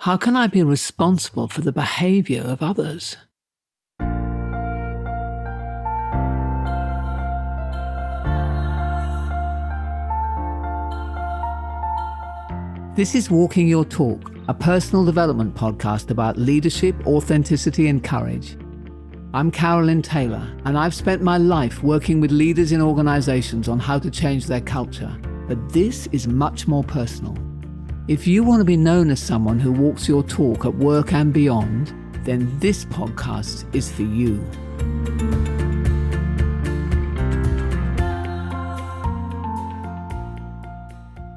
How can I be responsible for the behaviour of others? This is Walking Your Talk, a personal development podcast about leadership, authenticity and courage. I'm Carolyn Taylor, and I've spent my life working with leaders in organisations on how to change their culture. But this is much more personal. If you want to be known as someone who walks your talk at work and beyond, then this podcast is for you.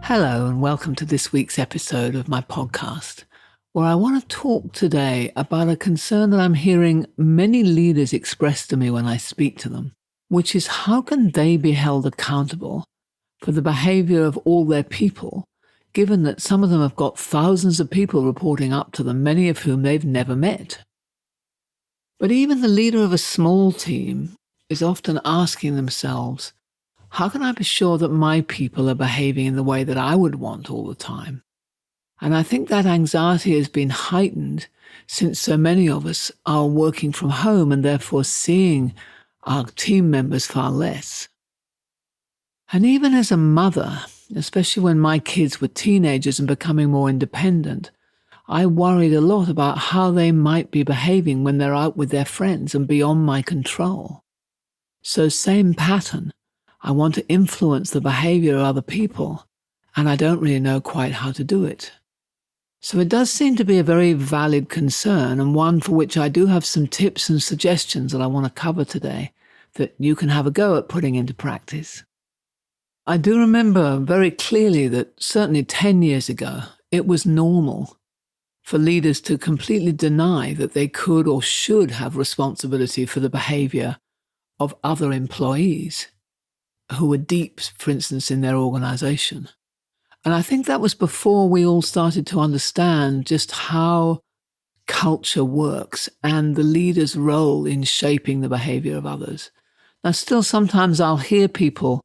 Hello and welcome to this week's episode of my podcast, where I want to talk today about a concern that I'm hearing many leaders express to me when I speak to them, which is how can they be held accountable for the behaviour of all their people, given that some of them have got thousands of people reporting up to them, many of whom they've never met. But even the leader of a small team is often asking themselves, how can I be sure that my people are behaving in the way that I would want all the time? And I think that anxiety has been heightened since so many of us are working from home and therefore seeing our team members far less. And even as a mother, especially when my kids were teenagers and becoming more independent, I worried a lot about how they might be behaving when they're out with their friends and beyond my control. So same pattern. I want to influence the behaviour of other people, and I don't really know quite how to do it. So it does seem to be a very valid concern, and one for which I do have some tips and suggestions that I want to cover today that you can have a go at putting into practice. I do remember very clearly that certainly 10 years ago, it was normal for leaders to completely deny that they could or should have responsibility for the behaviour of other employees who were deep, for instance, in their organisation. And I think that was before we all started to understand just how culture works and the leader's role in shaping the behaviour of others. Now, still sometimes I'll hear people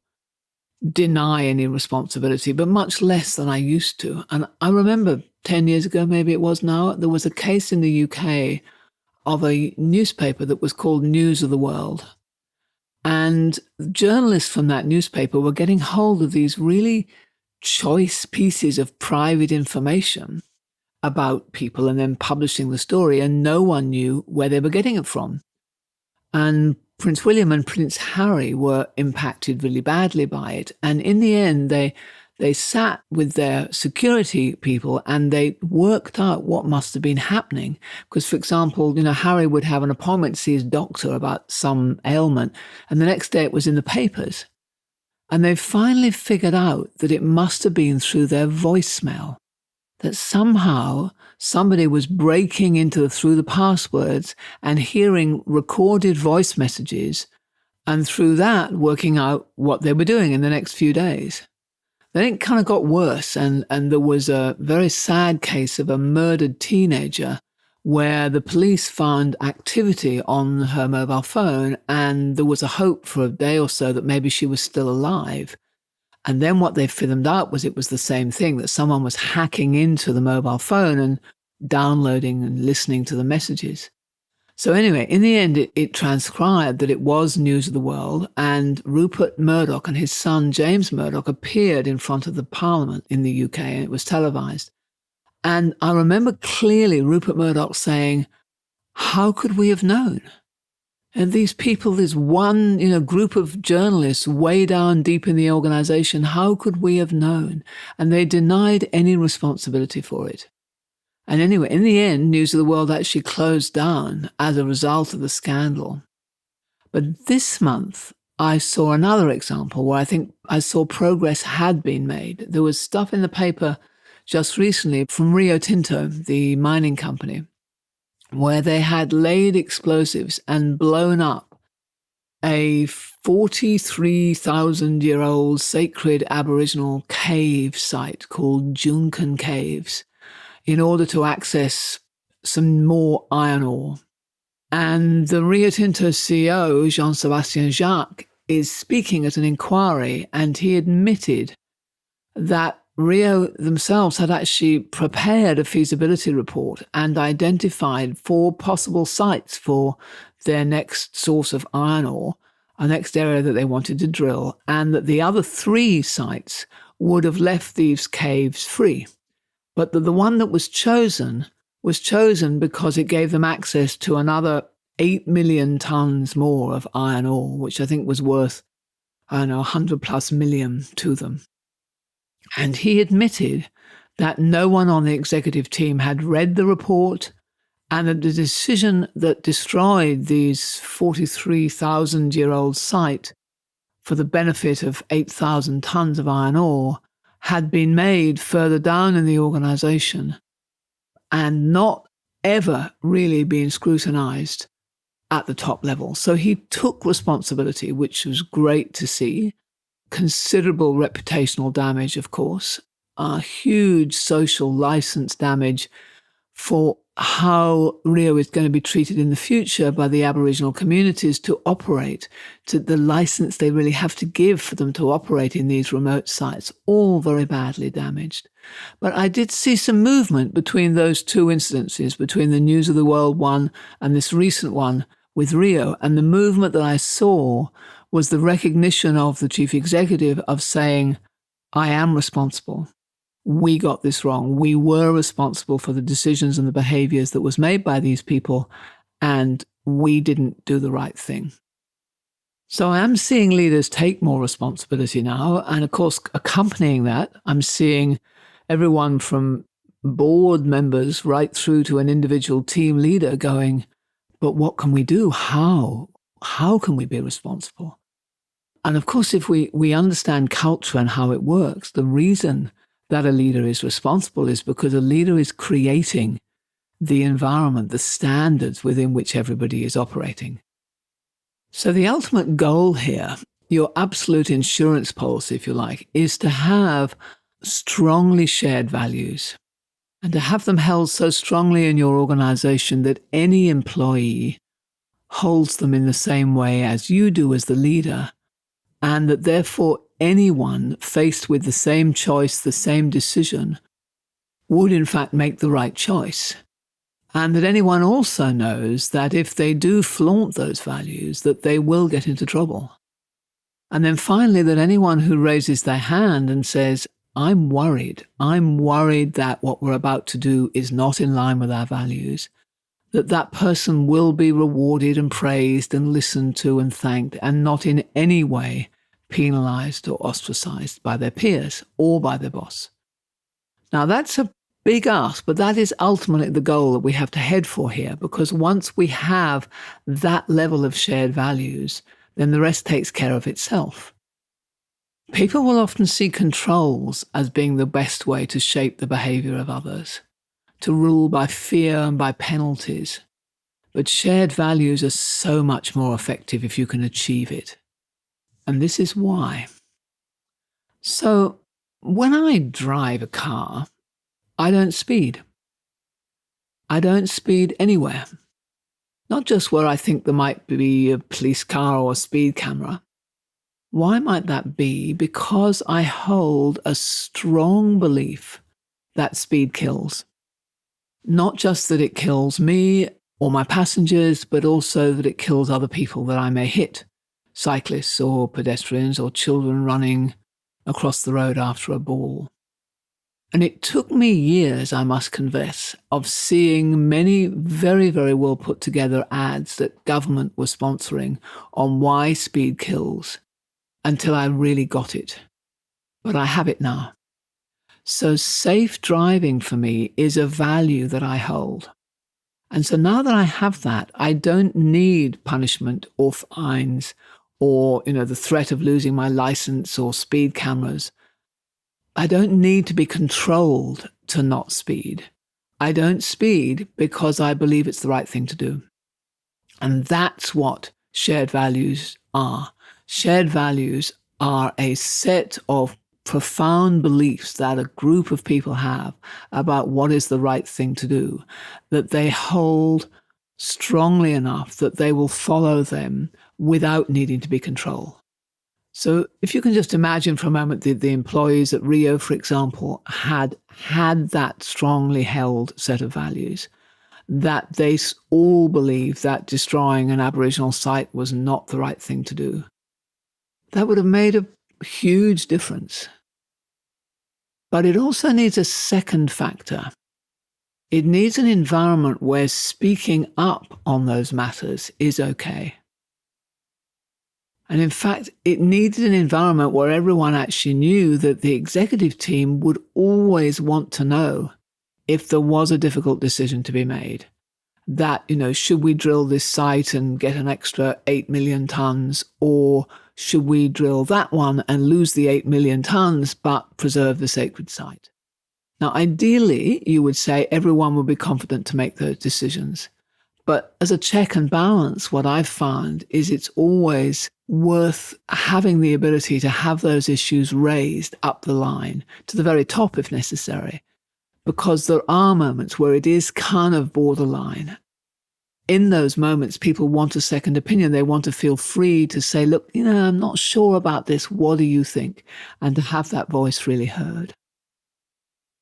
deny any responsibility, but much less than I used to. And I remember 10 years ago, maybe it was now, there was a case in the UK of a newspaper that was called News of the World. And journalists from that newspaper were getting hold of these really choice pieces of private information about people and then publishing the story, and no one knew where they were getting it from. And Prince William and Prince Harry were impacted really badly by it. And in the end, they sat with their security people and they worked out what must have been happening. Because, for example, Harry would have an appointment to see his doctor about some ailment, and the next day it was in the papers. And they finally figured out that it must have been through their voicemail, that somehow somebody was breaking through the passwords and hearing recorded voice messages, and through that working out what they were doing in the next few days. Then it kind of got worse, and there was a very sad case of a murdered teenager where the police found activity on her mobile phone, and there was a hope for a day or so that maybe she was still alive. And then what they filmed out was it was the same thing, that someone was hacking into the mobile phone and downloading and listening to the messages. So anyway, in the end, it transcribed that it was News of the World, and Rupert Murdoch and his son James Murdoch appeared in front of the Parliament in the UK, and it was televised. And I remember clearly Rupert Murdoch saying, how could we have known? And these people, this one group of journalists way down deep in the organisation, how could we have known? And they denied any responsibility for it. And anyway, in the end, News of the World actually closed down as a result of the scandal. But this month, I saw another example where I think I saw progress had been made. There was stuff in the paper just recently from Rio Tinto, the mining company, where they had laid explosives and blown up a 43,000-year-old sacred Aboriginal cave site called Junkan Caves, in order to access some more iron ore. And the Rio Tinto CEO, Jean-Sébastien Jacques, is speaking at an inquiry, and he admitted that Rio themselves had actually prepared a feasibility report and identified 4 possible sites for their next source of iron ore, a next area that they wanted to drill, and that the other 3 sites would have left these caves free. But the one that was chosen because it gave them access to another 8 million tons more of iron ore, which I think was worth, 100 plus million to them. And he admitted that no one on the executive team had read the report, and that the decision that destroyed these 43,000-year-old site for the benefit of 8,000 tons of iron ore had been made further down in the organization and not ever really been scrutinized at the top level. So he took responsibility, which was great to see. Considerable reputational damage, of course, huge social license damage for how Rio is going to be treated in the future by the Aboriginal communities to operate, to the license they really have to give for them to operate in these remote sites, all very badly damaged. But I did see some movement between those 2 incidences, between the News of the World one and this recent one with Rio. And the movement that I saw was the recognition of the chief executive of saying, I am responsible. We got this wrong. We were responsible for the decisions and the behaviors that was made by these people, and we didn't do the right thing. So I am seeing leaders take more responsibility now. And of course, accompanying that, I'm seeing everyone from board members right through to an individual team leader going, but what can we do? How can we be responsible? And of course, if we understand culture and how it works, the reason that a leader is responsible is because a leader is creating the environment, the standards within which everybody is operating. So the ultimate goal here, your absolute insurance policy, if you like, is to have strongly shared values and to have them held so strongly in your organization that any employee holds them in the same way as you do as the leader, and that therefore anyone faced with the same choice, the same decision, would in fact make the right choice. And that anyone also knows that if they do flaunt those values, that they will get into trouble. And then finally, that anyone who raises their hand and says, I'm worried that what we're about to do is not in line with our values, that person will be rewarded and praised and listened to and thanked, and not in any way penalized or ostracized by their peers or by their boss. Now, that's a big ask, but that is ultimately the goal that we have to head for here, because once we have that level of shared values, then the rest takes care of itself. People will often see controls as being the best way to shape the behavior of others, to rule by fear and by penalties. But shared values are so much more effective if you can achieve it. And this is why. So when I drive a car, I don't speed. I don't speed anywhere. Not just where I think there might be a police car or a speed camera. Why might that be? Because I hold a strong belief that speed kills. Not just that it kills me or my passengers, but also that it kills other people that I may hit. Cyclists or pedestrians or children running across the road after a ball. And it took me years, I must confess, of seeing many very, very well put together ads that government was sponsoring on why speed kills until I really got it. But I have it now. So safe driving for me is a value that I hold. And so now that I have that, I don't need punishment or fines or, the threat of losing my license or speed cameras. I don't need to be controlled to not speed. I don't speed because I believe it's the right thing to do. And that's what shared values are. Shared values are a set of profound beliefs that a group of people have about what is the right thing to do, that they hold strongly enough that they will follow them without needing to be controlled. So if you can just imagine for a moment the employees at Rio, for example, had that strongly held set of values, that they all believed that destroying an Aboriginal site was not the right thing to do, that would have made a huge difference. But it also needs a second factor. It needs an environment where speaking up on those matters is okay. And in fact, it needed an environment where everyone actually knew that the executive team would always want to know if there was a difficult decision to be made. That, should we drill this site and get an extra 8 million tons, or should we drill that one and lose the 8 million tons but preserve the sacred site? Now, ideally, you would say everyone would be confident to make those decisions. But as a check and balance, what I've found is it's always worth having the ability to have those issues raised up the line to the very top if necessary, because there are moments where it is kind of borderline. In those moments, people want a second opinion. They want to feel free to say, look, I'm not sure about this. What do you think? And to have that voice really heard.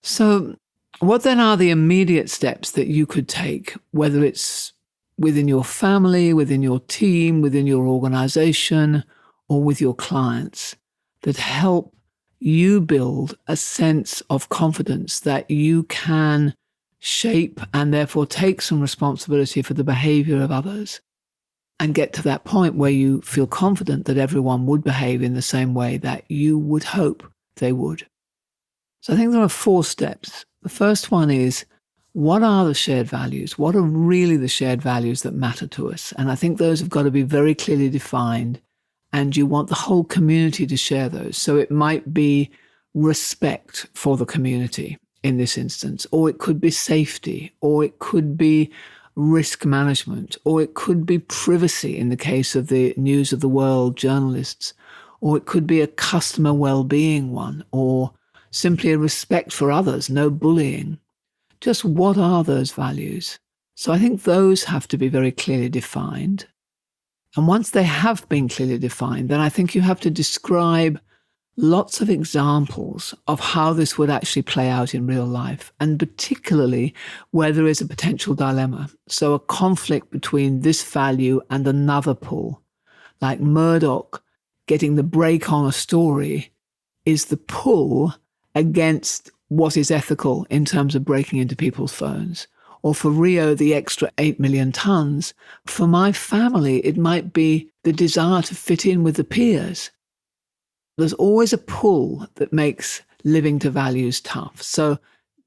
So what then are the immediate steps that you could take, whether it's within your family, within your team, within your organization, or with your clients, that help you build a sense of confidence that you can shape and therefore take some responsibility for the behavior of others and get to that point where you feel confident that everyone would behave in the same way that you would hope they would? So I think there are 4 steps. The first one is, what are the shared values? What are really the shared values that matter to us? And I think those have got to be very clearly defined, and you want the whole community to share those. So it might be respect for the community in this instance, or it could be safety, or it could be risk management, or it could be privacy in the case of the News of the World journalists, or it could be a customer well-being one, or simply a respect for others, no bullying. Just what are those values? So I think those have to be very clearly defined. And once they have been clearly defined, then I think you have to describe lots of examples of how this would actually play out in real life, and particularly where there is a potential dilemma. So a conflict between this value and another pull, like Murdoch getting the break on a story is the pull against what is ethical in terms of breaking into people's phones. Or for Rio, the extra 8 million tons. For my family, it might be the desire to fit in with the peers. There's always a pull that makes living to values tough. So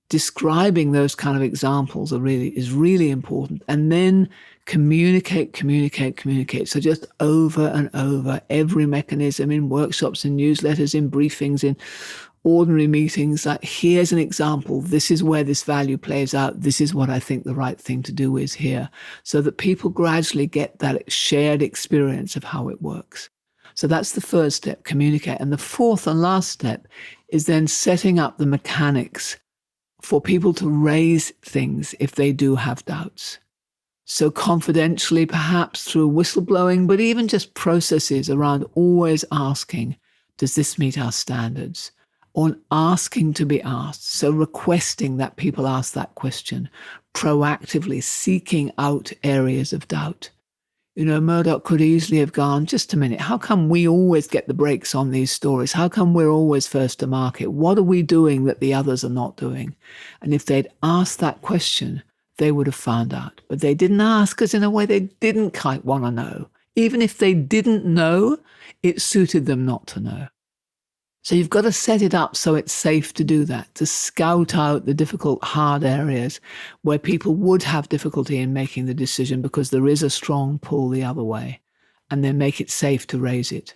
describing those kind of examples is really important. And then communicate. So just over and over, every mechanism in workshops, in newsletters, in briefings, in ordinary meetings, like, here's an example. This is where this value plays out. This is what I think the right thing to do is here, so that people gradually get that shared experience of how it works. So that's the first step, communicate. And the fourth and last step is then setting up the mechanics for people to raise things if they do have doubts. So confidentially, perhaps through whistleblowing, but even just processes around always asking, does this meet our standards? Or asking to be asked. So requesting that people ask that question, proactively seeking out areas of doubt. Murdoch could easily have gone, just a minute, how come we always get the breaks on these stories? How come we're always first to market? What are we doing that the others are not doing? And if they'd asked that question, they would have found out. But they didn't ask us in a way they didn't quite want to know. Even if they didn't know, it suited them not to know. So you've got to set it up so it's safe to do that, to scout out the difficult, hard areas where people would have difficulty in making the decision because there is a strong pull the other way, and then make it safe to raise it.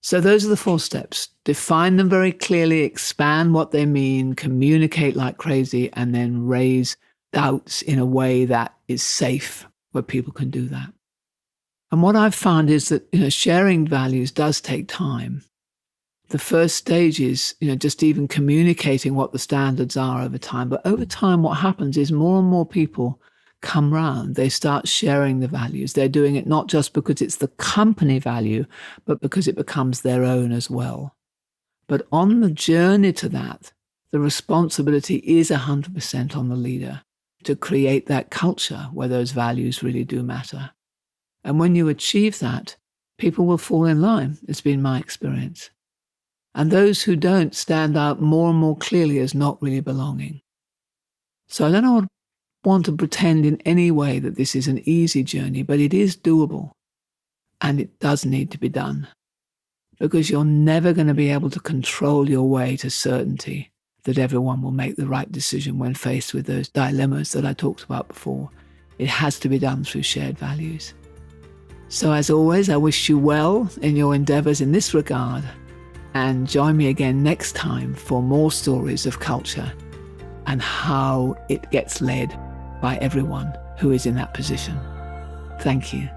So those are the 4 steps. Define them very clearly, expand what they mean, communicate like crazy, and then raise doubts in a way that is safe where people can do that. And what I've found is that, sharing values does take time. The first stage is, just even communicating what the standards are over time. But over time, what happens is more and more people come round. They start sharing the values. They're doing it not just because it's the company value, but because it becomes their own as well. But on the journey to that, the responsibility is 100% on the leader to create that culture where those values really do matter. And when you achieve that, people will fall in line. It's been my experience. And those who don't stand out more and more clearly as not really belonging. So I don't want to pretend in any way that this is an easy journey, but it is doable. And it does need to be done. Because you're never going to be able to control your way to certainty that everyone will make the right decision when faced with those dilemmas that I talked about before. It has to be done through shared values. So as always, I wish you well in your endeavours in this regard, and join me again next time for more stories of culture and how it gets led by everyone who is in that position. Thank you.